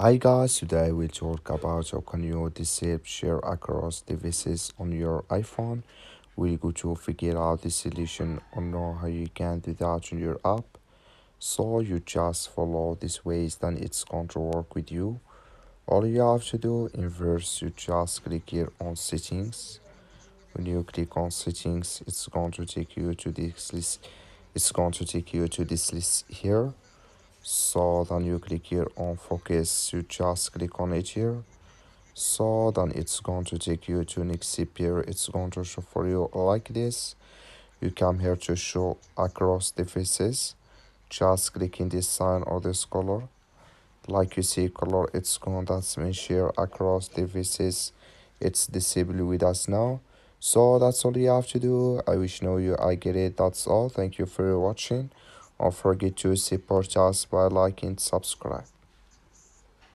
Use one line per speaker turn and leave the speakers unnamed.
Hi guys, today we'll talk about how can you disable share across devices on your iPhone. We're going to figure out the solution on how you can do that on your app. So you just follow these ways, then it's going to work with you. All you have to do in verse, you just click here on settings. When you click on settings, it's going to take you to this list. It's going to take you to this list here. So then you click here on focus, you just click on it here. So then it's going to take you to next zip here. It's going to show for you like this. You come here to show across the faces. Just click in this sign or this color. Like you see color, it's going to mean share across the faces. It's disabled with us now. So that's all you have to do. I wish know you I get it. That's all. Thank you for watching. Don't forget to support us by liking, subscribe.